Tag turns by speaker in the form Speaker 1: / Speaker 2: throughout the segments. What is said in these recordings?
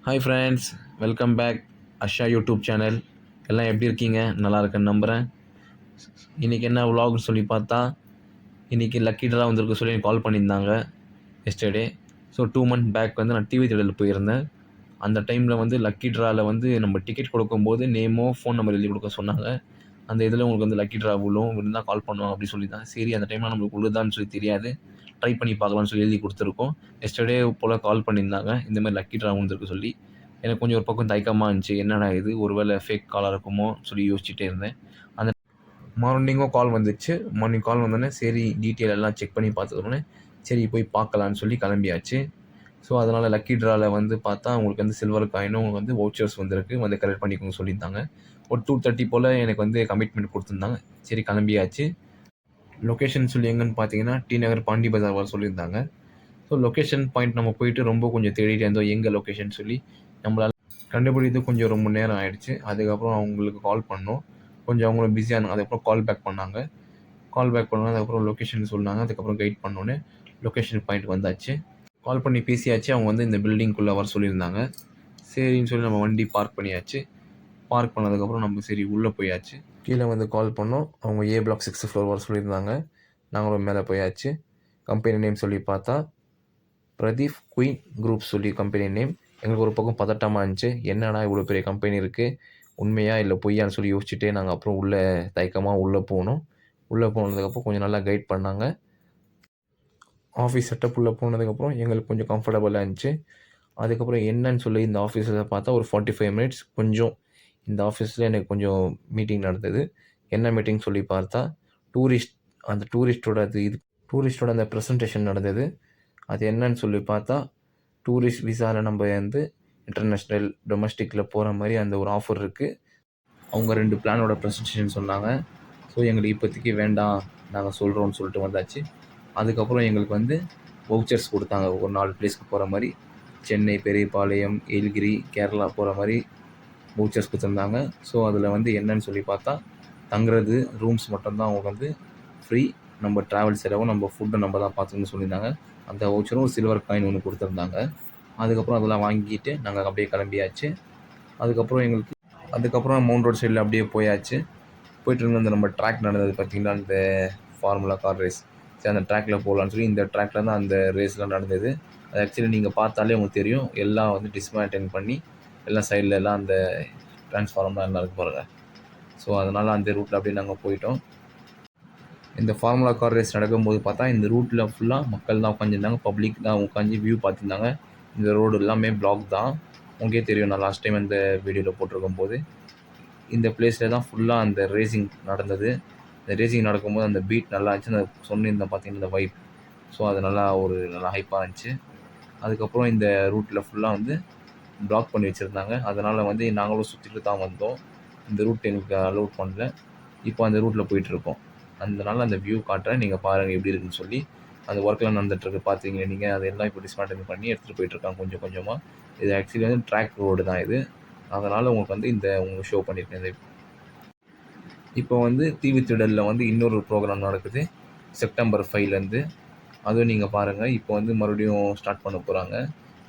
Speaker 1: Hi friends, welcome back Asha YouTube channel. எல்லாம் எப்படி இருக்கீங்க? நல்லா இருக்கேன்னு நம்புகிறேன். இன்றைக்கி என்ன விலாக்னு சொல்லி பார்த்தா, இன்றைக்கி லக்கி ட்ரா வந்திருக்கு சொல்லி எனக்கு கால் பண்ணியிருந்தாங்க எஸ்டர்டே. ஸோ 2 மந்த் பேக் வந்து நான் டிவி தியேட்டரில் போயிருந்தேன். அந்த டைமில் வந்து லக்கி ட்ராவில் வந்து நம்ம டிக்கெட் கொடுக்கும்போது நேமோ ஃபோன் நம்பர் எழுதி கொடுக்க சொன்னாங்க. அந்த இதில் உங்களுக்கு வந்து லக்கி ட்ரா விழுந்தால் கால் பண்ணுவாங்க அப்படின்னு சொல்லி தான். சரி, அந்த டைமில் நம்மளுக்கு விழுதான்னு சொல்லி தெரியாது, ட்ரை பண்ணி பார்க்கலாம்னு சொல்லி எழுதி கொடுத்துருக்கோம். எஸ்டர்டே போல் கால் பண்ணியிருந்தாங்க, இந்தமாதிரி லக்கி ட்ரா வந்திருக்கு சொல்லி. எனக்கு கொஞ்சம் ஒரு பக்கம் தயக்கமாக இருந்துச்சு, என்னடா இது ஒருவேளை ஃபேக் காலாக இருக்குமோ சொல்லி யோசிச்சுட்டே இருந்தேன். அந்த மார்னிங்கும் கால் வந்துச்சு. மார்னிங் கால் வந்தோடனே சரி டீட்டெயில் எல்லாம் செக் பண்ணி பார்த்ததுனே சரி போய் பார்க்கலான்னு சொல்லி கிளம்பியாச்சு. ஸோ அதனால் லக்கி ட்ராவில் வந்து பார்த்தா உங்களுக்கு வந்து சில்வர் காயினும் வந்து வவுச்சர்ஸ் வந்திருக்கு, வந்து கலெக்ட் பண்ணிக்கோங்க சொல்லியிருந்தாங்க. ஒரு 2:30 போல் எனக்கு வந்து கமிட்மெண்ட் கொடுத்துருந்தாங்க. சரி கிளம்பியாச்சு. லொக்கேஷன் சொல்லி எங்கன்னு பார்த்தீங்கன்னா டி நகர் பாண்டி பஜார் வர சொல்லியிருந்தாங்க. ஸோ லொக்கேஷன் பாயிண்ட் நம்ம போயிட்டு ரொம்ப கொஞ்சம் தேடிட்டே இருந்தோம், எங்கே லொக்கேஷன் சொல்லி. நம்மளால் கண்டுபிடித்து கொஞ்சம் ரொம்ப நேரம் ஆயிடுச்சு. அதுக்கப்புறம் அவங்களுக்கு கால் பண்ணோம். கொஞ்சம் அவங்களும் பிஸியாக இருந்தாங்க. அதுக்கப்புறம் கால் பேக் பண்ணாங்க. கால் பேக் பண்ணோன்னே அதுக்கப்புறம் லொக்கேஷன் சொன்னாங்க. அதுக்கப்புறம் கைட் பண்ணோன்னே லொக்கேஷன் பாயிண்ட் வந்தாச்சு. கால் பண்ணி பேசியாச்சு. அவங்க வந்து இந்த பில்டிங்குள்ளே வர சொல்லியிருந்தாங்க. சரின்னு சொல்லி நம்ம வண்டி பார்க் பண்ணியாச்சு. பார்க் பண்ணதுக்கப்புறம் நம்ம சரி உள்ளே போயாச்சு. கீழே வந்து கால் பண்ணோம். அவங்க ஏ பிளாக் 6th ஃப்ளோர் வர சொல்லியிருந்தாங்க. நாங்களும் மேலே போயாச்சு. கம்பெனி நேம் சொல்லி பார்த்தா பிரதீப் குயின் குரூப் சொல்லி கம்பெனி நேம். எங்களுக்கு ஒரு பக்கம் பதட்டமாக இருந்துச்சு, என்னடா இவ்வளோ பெரிய கம்பெனி இருக்குது, உண்மையா இல்லை பொய்யான்னு சொல்லி யோசிச்சுட்டே நாங்கள் அப்புறம் உள்ளே தயக்கமாக உள்ளே போனோம். உள்ளே போனதுக்கப்புறம் கொஞ்சம் நல்லா கைட் பண்ணாங்க. ஆஃபீஸ் செட்டப் உள்ளே போனதுக்கப்புறம் எங்களுக்கு கொஞ்சம் கம்ஃபர்டபுளாக இருந்துச்சு. அதுக்கப்புறம் என்னன்னு சொல்லி இந்த ஆஃபீஸில் பார்த்தா ஒரு 45 மினிட்ஸ் கொஞ்சம் இந்த ஆஃபீஸில் எனக்கு கொஞ்சம் மீட்டிங் நடந்தது. என்ன மீட்டிங் சொல்லி பார்த்தா டூரிஸ்ட்டோட அந்த ப்ரெசன்டேஷன் நடந்தது. அது என்னன்னு சொல்லி பார்த்தா, டூரிஸ்ட் விசாவில் நம்ம வந்து இன்டர்நேஷ்னல் டொமஸ்டிக்கில் போகிற மாதிரி அந்த ஒரு ஆஃபர் இருக்குது. அவங்க 2 பிளானோட ப்ரெசன்டேஷன் சொன்னாங்க. ஸோ எங்களுக்கு இப்போதைக்கு வேண்டாம், நாங்கள் சொல்கிறோன்னு சொல்லிட்டு வந்தாச்சு. அதுக்கப்புறம் எங்களுக்கு வந்து வவுச்சர்ஸ் கொடுத்தாங்க, ஒரு 4 பிளேஸ்க்கு போகிற மாதிரி. சென்னை, பெரியபாளையம், ஏலகிரி, கேரளா போகிற மாதிரி வவுச்சர்ஸ் கொடுத்துருந்தாங்க. ஸோ அதில் வந்து என்னன்னு சொல்லி பார்த்தா, தங்குறது ரூம்ஸ் மட்டும்தான் அவங்களுக்கு வந்து ஃப்ரீ. நம்ம ட்ராவல் செலவும் நம்ம ஃபுட்டை நம்ம தான் பார்த்துக்கணும்னு சொல்லியிருந்தாங்க. அந்த வவுச்சரும் ஒரு சில்வர் காயின் ஒன்று கொடுத்துருந்தாங்க. அதுக்கப்புறம் அதெல்லாம் வாங்கிட்டு நாங்கள் அப்படியே கிளம்பியாச்சு. அதுக்கப்புறம் மவுண்ட் ரோட் சைடில் அப்படியே போயாச்சு. போயிட்டு இருந்த அந்த நம்ம ட்ராக் நடந்தது பார்த்திங்கன்னா, அந்த ஃபார்முலா கார் ரேஸ். சரி அந்த ட்ராக்கில் போகலான்னு சொல்லி இந்த ட்ராக்கில் தான் அந்த ரேஸ்லாம் நடந்தது. அது ஆக்சுவலி நீங்கள் பார்த்தாலே உங்களுக்கு தெரியும், எல்லாம் வந்து டிஸ்மேண்டில் பண்ணி எல்லாம் சைடில் எல்லாம் அந்த ட்ரான்ஸ்ஃபார்ம்லாம் எல்லாம் இருக்கு பாருங்கள். ஸோ அதனால் அந்த ரூட்டில் அப்படியே நாங்கள் போயிட்டோம். இந்த ஃபார்முலா கார் ரேஸ் நடக்கும்போது பார்த்தா இந்த ரூட்டில் ஃபுல்லாக மக்கள் தான் உட்காந்துருந்தாங்க, பப்ளிக் தான் உட்காந்து வியூ பார்த்துருந்தாங்க. இந்த ரோடு எல்லாமே பிளாக் தான். உங்களுக்கே தெரியும், நான் லாஸ்ட் டைம் அந்த வீடியோவில் போட்டிருக்கும் போது இந்த பிளேஸில் தான் ஃபுல்லாக அந்த ரேசிங் நடந்தது. இந்த ரேசிங் நடக்கும்போது அந்த பீட் நல்லா இருந்துச்சு. அந்த சொன்னிருந்தேன் பார்த்தீங்கன்னா இந்த வைப். ஸோ அது நல்லா ஹைப்பாக இருந்துச்சு. அதுக்கப்புறம் இந்த ரூட்டில் ஃபுல்லாக வந்து பிளாக் பண்ணி வச்சுருந்தாங்க. அதனால் வந்து நாங்களும் சுற்றிட்டு தான் வந்தோம். இந்த ரூட் எங்களுக்கு அலோட் பண்ணல. இப்போ அந்த ரூட்டில் போயிட்டுருக்கோம். அதனால அந்த வியூ காட்டுறேன், நீங்கள் பாருங்கள் எப்படி இருக்குன்னு சொல்லி. அந்த ஒர்க்லாம் நடந்துகிட்ருக்கு பார்த்துருக்கீங்க நீங்கள். அதெல்லாம் இப்போ டிஸ்மேண்டில் பண்ணி எடுத்துகிட்டு போயிட்டுருக்காங்க கொஞ்சம் கொஞ்சமாக. இது ஆக்சுவலி வந்து ட்ராக் ரோடு தான் இது. அதனால் உங்களுக்கு வந்து உங்களுக்கு ஷோ பண்ணியிருக்கேன். இப்போ வந்து டிவி திடலில் வந்து இன்னொரு ப்ரோக்ராம் நடக்குது செப்டம்பர் 5லேருந்து. அதுவும் நீங்கள் பாருங்கள். இப்போ வந்து மறுபடியும் ஸ்டார்ட் பண்ண போகிறாங்க.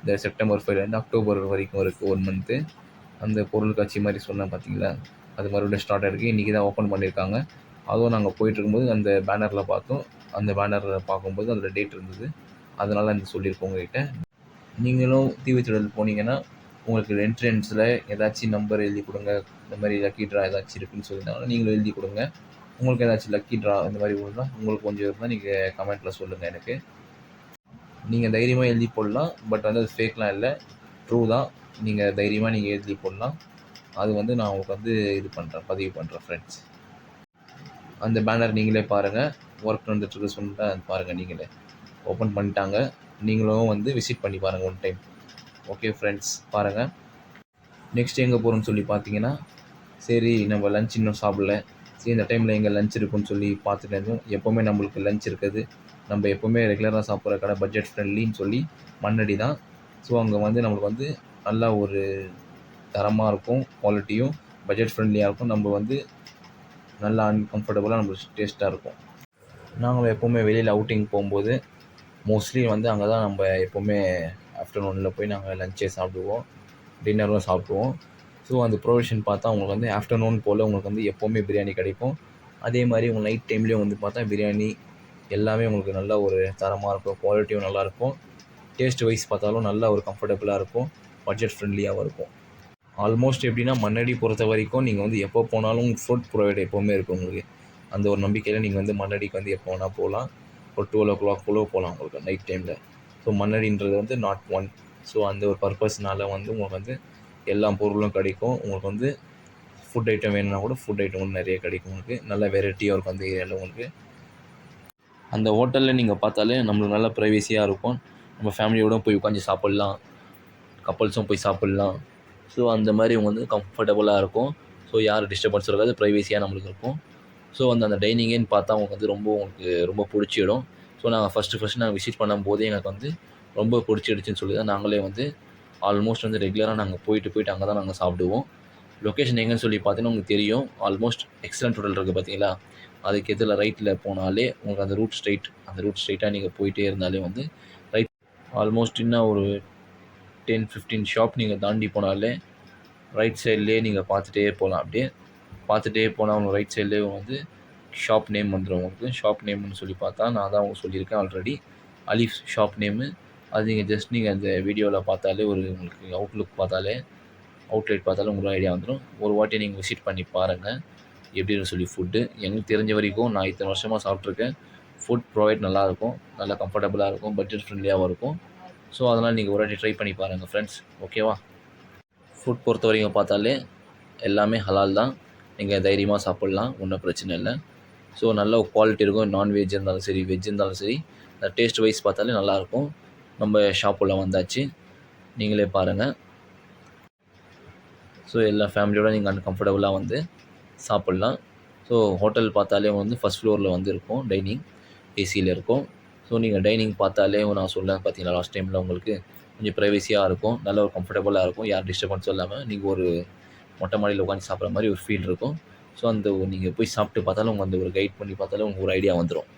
Speaker 1: இந்த செப்டம்பர் 5லேருந்து அக்டோபர் வரைக்கும் இருக்குது, 1 மந்த்து. அந்த பொருள் காட்சி மாதிரி சொன்னேன் பார்த்தீங்களா, அது மறுபடியும் ஸ்டார்ட் ஆகிருக்கு. இன்றைக்கி தான் ஓப்பன் பண்ணியிருக்காங்க. அதுவும் நாங்கள் போயிட்டுருக்கும்போது அந்த பேனரில் பார்த்தோம். அந்த பேனரில் பார்க்கும்போது அதில் டேட் இருந்தது. அதனால் இந்த சொல்லியிருக்கோம் உங்கள்கிட்ட. நீங்களும் டிவி திடல் போனீங்கன்னா உங்களுக்கு என்ட்ரன்ஸில் ஏதாச்சும் நம்பர் எழுதி கொடுங்க, இந்த மாதிரி லக்கி ட்ரா ஏதாச்சும் இருக்குதுன்னு சொல்லியிருந்தாங்கன்னா நீங்களும் எழுதி கொடுங்க. உங்களுக்கு ஏதாச்சும் லக்கி ட்ரா இந்த மாதிரி இருந்தால் உங்களுக்கு கொஞ்சம் இருந்தால் நீங்கள் கமெண்ட்டில் சொல்லுங்கள் எனக்கு. நீங்கள் தைரியமாக எழுதி போடலாம். பட் வந்து அது ஃபேக்லாம் இல்லை, ட்ரூ தான். நீங்கள் தைரியமாக நீங்கள் எழுதி போடலாம். அது வந்து நான் உங்களுக்கு வந்து பதிவு பண்ணுறேன் ஃப்ரெண்ட்ஸ். அந்த பேனர் நீங்களே பாருங்கள், ஒர்க் நடந்துட்டுருக்கு சொல்லிட்டு பாருங்கள். நீங்களே ஓப்பன் பண்ணிட்டாங்க. நீங்களும் வந்து விசிட் பண்ணி பாருங்கள் ஒன் டைம். ஓகே ஃப்ரெண்ட்ஸ், பாருங்கள். நெக்ஸ்ட் எங்கே போகிறோம்னு சொல்லி பார்த்தீங்கன்னா, சரி நம்ம லஞ்ச் இன்னும் சாப்பிடல, சரி இந்த டைமில் எங்கே லஞ்ச் இருக்குன்னு சொல்லி பார்த்துட்டு இருந்தோம். எப்போவுமே நம்மளுக்கு லஞ்ச் இருக்குது. நம்ம எப்போவுமே ரெகுலராக சாப்பிட்ற கடை பட்ஜெட் ஃப்ரெண்ட்லின்னு சொல்லி மண்ணடி தான். ஸோ அங்கே வந்து நம்மளுக்கு வந்து நல்லா ஒரு தரமாக இருக்கும், குவாலிட்டியும் பட்ஜெட் ஃப்ரெண்ட்லியாக இருக்கும். நம்ம வந்து நல்லா அன்கம்ஃபர்டபுளாக நம்மளுக்கு டேஸ்ட்டாக இருக்கும். நாங்கள் எப்போவுமே வெளியில் அவுட்டிங் போகும்போது மோஸ்ட்லி வந்து அங்கே தான் நம்ம எப்போவுமே ஆஃப்டர்நூனில் போய் நாங்கள் லஞ்சே சாப்பிடுவோம். டின்னரும் சாப்பிடுவோம். ஸோ அந்த ப்ரொவிஷன் பார்த்தா உங்களுக்கு வந்து ஆஃப்டர்நூன் போல் உங்களுக்கு வந்து எப்போவுமே பிரியாணி கிடைக்கும். அதே மாதிரி உங்கள் நைட் டைம்லேயும் வந்து பார்த்தா பிரியாணி எல்லாமே உங்களுக்கு நல்ல ஒரு தரமாக இருக்கும். குவாலிட்டியும் நல்லாயிருக்கும். டேஸ்ட் வைஸ் பார்த்தாலும் நல்ல ஒரு கம்ஃபர்டபுளாக இருக்கும். பட்ஜெட் ஃப்ரெண்ட்லியாகவும் இருக்கும். ஆல்மோஸ்ட் எப்படின்னா மண்ணடி பொறுத்த வரைக்கும் நீங்கள் வந்து எப்போ போனாலும் ஃபுட் ப்ரொவைட் எப்போவுமே இருக்கும் உங்களுக்கு. அந்த ஒரு நம்பிக்கையில் நீங்கள் வந்து மண்ணடிக்கு வந்து எப்போ வேணால் போகலாம். ஒரு 12:00 போல போகலாம் உங்களுக்கு நைட் டைமில். ஸோ மண்ணடின்றது வந்து நாட் ஒன். ஸோ அந்த ஒரு பர்பஸ்னால வந்து உங்களுக்கு வந்து எல்லா பொருளும் கிடைக்கும். உங்களுக்கு வந்து ஃபுட் ஐட்டம் வேணும்னா கூட ஃபுட் ஐட்டம் வந்து நிறைய கிடைக்கும் உங்களுக்கு. நல்ல வெரைட்டியாக இருக்கும் அந்த ஏரியாவில் உங்களுக்கு. அந்த ஹோட்டலில் நீங்கள் பார்த்தாலே நம்மளுக்கு நல்ல ப்ரைவசியாக இருக்கும். நம்ம ஃபேமிலியோட போய் உட்காந்து சாப்பிட்லாம். கப்பல்ஸும் போய் சாப்பிட்லாம். ஸோ அந்த மாதிரி வந்து கம்ஃபர்டபுளாக இருக்கும். ஸோ யார் டிஸ்டர்பன்ஸும் இருக்காது. ப்ரைவசியாக நம்மளுக்கு இருக்கும். ஸோ அந்த டைனிங்கேன்னு பார்த்தா உங்களுக்கு வந்து உங்களுக்கு ரொம்ப பிடிச்சிடும். ஸோ நாங்கள் ஃபஸ்ட்டு நாங்கள் விசிட் பண்ணும்போதே எனக்கு வந்து ரொம்ப பிடிச்சிடுச்சுன்னு சொல்லி தான் நாங்களே வந்து ஆல்மோஸ்ட் வந்து ரெகுலராக நாங்கள் போயிட்டு அங்கே தான் நாங்கள் சாப்பிடுவோம். லொக்கேஷன் எங்கேன்னு சொல்லி பார்த்தீங்கன்னா உங்களுக்கு தெரியும். ஆல்மோஸ்ட் எக்ஸலண்ட் ஹோட்டல் இருக்குது பார்த்தீங்களா, அதுக்கு எதிரில் ரைட்டில் போனாலே உங்களுக்கு அந்த ரூட் ஸ்ட்ரைட்டாக நீங்கள் போயிட்டே இருந்தாலே வந்து ரைட் ஆல்மோஸ்ட் இன்னும் ஒரு 10-15 ஷாப் நீங்கள் தாண்டி போனாலே ரைட் சைட்லேயே நீங்கள் பார்த்துட்டே போகலாம். அப்படியே பார்த்துட்டே போனால் அவங்க ரைட் சைட்லேயே வந்து ஷாப் நேம் வந்துடும் உங்களுக்கு. ஷாப் நேம்னு சொல்லி பார்த்தா நான் தான் உங்களுக்கு சொல்லியிருக்கேன் ஆல்ரெடி. அலீஃப் shop name. அது நீங்கள் அந்த வீடியோவில் பார்த்தாலே உங்களுக்கு அவுட்லைட் பார்த்தாலே உங்களுக்கு ஐடியா வந்துடும். ஒரு வாட்டி நீங்கள் விசிட் பண்ணி பாருங்கள் எப்படின்னு சொல்லி. ஃபுட்டு எனக்கு தெரிஞ்ச வரைக்கும் நான் இத்தனை வருஷமாக சாப்பிட்ருக்கேன். ஃபுட் ப்ரொவைட் நல்லாயிருக்கும். நல்லா கம்ஃபர்டபுளாக இருக்கும். பட்ஜெட் ஃப்ரெண்ட்லியாகவும் இருக்கும். ஸோ அதனால் நீங்கள் ஒரு வாட்டி ட்ரை பண்ணி பாருங்கள் ஃப்ரெண்ட்ஸ். ஓகேவா? ஃபுட் பொறுத்த வரைக்கும் பார்த்தாலே எல்லாமே ஹலால் தான். நீங்கள் தைரியமாக சாப்பிட்லாம். ஒன்றும் பிரச்சனை இல்லை. ஸோ நல்ல குவாலிட்டி இருக்கும். நான்வெஜ் இருந்தாலும் சரி, வெஜ் இருந்தாலும் சரி. டேஸ்ட் வைஸ் பார்த்தாலே நல்லாயிருக்கும். நம்ம ஷாப்புள்ள வந்தாச்சு. நீங்களே பாருங்கள். ஸோ எல்லா ஃபேமிலியோட நீங்கள் கம்ஃபர்டபுளாக வந்து சாப்பிட்லாம். ஸோ ஹோட்டல் பார்த்தாலே வந்து ஃபஸ்ட் ஃப்ளோரில் வந்து இருக்கும் டைனிங். ஏசியில் இருக்கும். ஸோ நீங்கள் டைனிங் பார்த்தாலே நான் சொன்னேன் பார்த்தீங்களா லாஸ்ட் டைமில், உங்களுக்கு கொஞ்சம் ப்ரைவசியாக இருக்கும். நல்ல ஒரு கம்ஃபர்டபுளாக இருக்கும். யார் டிஸ்டர்பன்ஸும் இல்லாமல் நீங்கள் ஒரு மொட்டை மாடியில் உட்காந்து சாப்பிட்ற மாதிரி ஒரு ஃபீல் இருக்கும். ஸோ அந்த நீங்கள் போய் சாப்பிட்டு பார்த்தாலும் உங்கள் அந்த ஒரு கைட் பண்ணி பார்த்தாலும் உங்களுக்கு ஒரு ஐடியா வந்துடும்.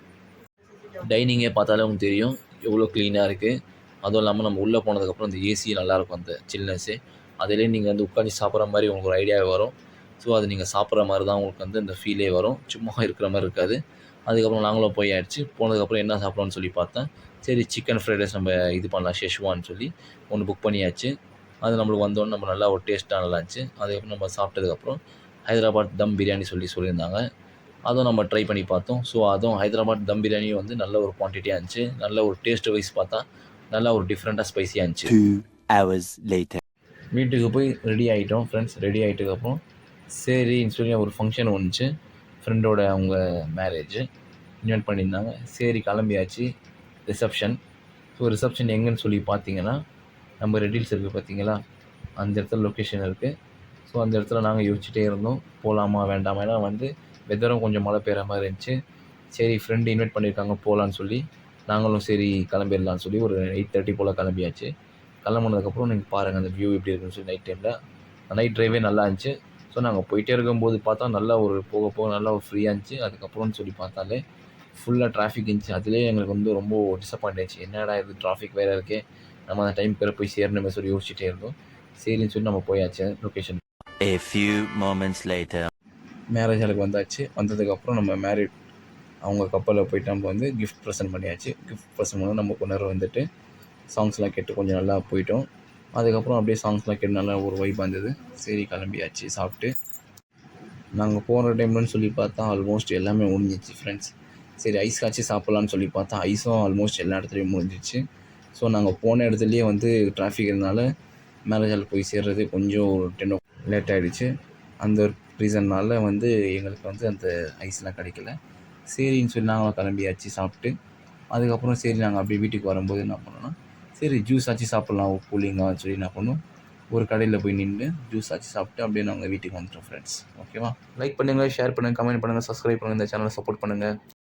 Speaker 1: டைனிங்கே பார்த்தாலே உங்களுக்கு தெரியும் எவ்வளோ க்ளீனாக இருக்குது. அதுவும் இல்லாமல் நம்ம உள்ளே போனதுக்கப்புறம் அந்த ஏசி நல்லாயிருக்கும். அந்த சில்னஸ்ஸு அதிலே நீங்கள் வந்து உட்காந்து சாப்பிட்ற மாதிரி உங்களுக்கு ஒரு ஐடியாவே வரும். ஸோ அது நீங்கள் சாப்பிட்ற மாதிரி தான் உங்களுக்கு வந்து அந்த ஃபீலே வரும். சும்மா இருக்கிற மாதிரி இருக்காது. அதுக்கப்புறம் நாங்களும் போய் போனதுக்கப்புறம் என்ன சாப்பிட்லான்னு சொல்லி பார்த்தேன். சரி சிக்கன் ஃப்ரைட் ரைஸ் நம்ம இது பண்ணலாம் ஷெஷ்வான்னு சொல்லி ஒன்று புக் பண்ணியாச்சு. அது நம்மளுக்கு வந்தோடனே நம்ம நல்லா ஒரு டேஸ்ட்டாக நல்லா இருந்துச்சு. அதுக்கப்புறம் நம்ம சாப்பிட்டதுக்கப்புறம் ஹைதராபாத் தம் பிரியாணி சொல்லியிருந்தாங்க. அதுவும் நம்ம ட்ரை பண்ணி பார்த்தோம். ஸோ அதுவும் ஹைதராபாத் தம் பிரியாணியும் வந்து நல்ல ஒரு குவான்டிட்டியாக இருந்துச்சு. நல்ல ஒரு டேஸ்ட் வைஸ் பார்த்தா நல்லா ஒரு டிஃப்ரெண்ட்டாக ஸ்பைஸியாக இருந்துச்சு.
Speaker 2: 2 hours later.
Speaker 1: வீட்டுக்கு போய் ரெடி ஆகிட்டோம் ஃப்ரெண்ட்ஸ். ரெடி ஆகிட்டதுக்கப்புறம் சரின்னு சொல்லி ஒரு ஃபங்க்ஷன் வந்துச்சு. ஃப்ரெண்டோட அவங்க மேரேஜு இன்வைட் பண்ணியிருந்தாங்க. சரி கிளம்பியாச்சு. ரிசப்ஷன். ஸோ ரிசப்ஷன் எங்கேன்னு சொல்லி பார்த்தீங்கன்னா நம்ம ரெடில்ஸ் இருக்குது பார்த்தீங்களா, அந்த இடத்துல லொக்கேஷன் இருக்குது. ஸோ அந்த இடத்துல நாங்கள் யோசிச்சுட்டே இருந்தோம் போகலாமா வேண்டாமா. ஏன்னா வந்து வெதரும் கொஞ்சம் மழை பெய்கிற மாதிரி இருந்துச்சு. சரி ஃப்ரெண்டு இன்வைட் பண்ணியிருக்காங்க போகலான்னு சொல்லி நாங்களும் சரி கிளம்பிடலான்னு சொல்லி ஒரு 8:30 போல் கிளம்பியாச்சு. கிளம்புனதுக்கப்புறம் நீங்கள் பாருங்கள் அந்த வியூ எப்படி இருக்குன்னு சொல்லி நைட் டைமில். நைட் ட்ரைவே நல்லா இருந்துச்சு. ஸோ நாங்கள் போயிட்டே இருக்கும்போது பார்த்தா நல்லா ஒரு போக நல்லா ஒரு ஃப்ரீயாக இருந்துச்சு. அதுக்கப்புறம்னு சொல்லி பார்த்தாலே ஃபுல்லாக டிராஃபிக் இருந்துச்சு. அதிலே எங்களுக்கு வந்து ரொம்ப டிசப்பாயிண்ட் ஆயிடுச்சு. என்னடா இது டிராஃபிக் வேறு இருக்கே, நம்ம அந்த டைம் பேர் போய் சேரணுமே சொல்லி யோசிச்சுட்டே இருந்தோம். சரின்னு சொல்லி நம்ம போயாச்சு location.
Speaker 2: A few moments later.
Speaker 1: Marriage ஹாலுக்கு வந்தாச்சு. வந்ததுக்கப்புறம் நம்ம அவங்க கப்பலில் போயிட்டு நம்ம வந்து கிஃப்ட் ப்ரெசென்ட் பண்ணியாச்சு. கிஃப்ட் ப்ரெசென்ட் பண்ணி நம்ம கொஞ்ச நேரம் வந்துட்டு சாங்ஸ்லாம் கேட்டு கொஞ்சம் நல்லா போயிட்டோம். அதுக்கப்புறம் அப்படியே சாங்ஸ்லாம் கேட்டு நல்லா ஒரு வைப் வந்தது. சரி கிளம்பியாச்சு சாப்பிட்டு. நாங்கள் போகிற டைம்லன்னு சொல்லி பார்த்தா ஆல்மோஸ்ட் எல்லாமே முடிஞ்சிச்சு ஃப்ரெண்ட்ஸ். சரி ஐஸ் காய்ச்சி சாப்பிட்லான்னு சொல்லி பார்த்தா ஐஸும் ஆல்மோஸ்ட் எல்லா இடத்துலையும் முடிஞ்சிச்சு. ஸோ நாங்கள் போன இடத்துலையே வந்து டிராஃபிக் இருந்தனால மேரேஜ் ஹால் போய் சேர்றது கொஞ்சம் 10 லேட் ஆகிடுச்சு. அந்த ரீசன்னால் வந்து எங்களுக்கு வந்து அந்த ஐஸ்லாம் கிடைக்கல. சரின்னு சொல்லி நாங்களும் கிளம்பியாச்சு சாப்பிட்டு. அதுக்கப்புறம் சரி நாங்கள் அப்படியே வீட்டுக்கு வரும்போது என்ன பண்ணோன்னா, சரி ஜூஸ் ஆச்சு சாப்பிட்லாம் கூலிங்காக சொல்லி என்ன பண்ணோம், ஒரு கடையில் போய் நின்று ஜூஸ் ஆச்சு சாப்பிட்டு அப்படியே நாங்கள் வீட்டுக்கு வந்துட்டோம் ஃப்ரெண்ட்ஸ். ஓகேவா? லைக் பண்ணுங்கள், ஷேர் பண்ணுங்கள், கமெண்ட் பண்ணுங்கள், சப்ஸ்கிரைப் பண்ணுங்கள், இந்த சேனலை சப்போர்ட் பண்ணுங்கள்.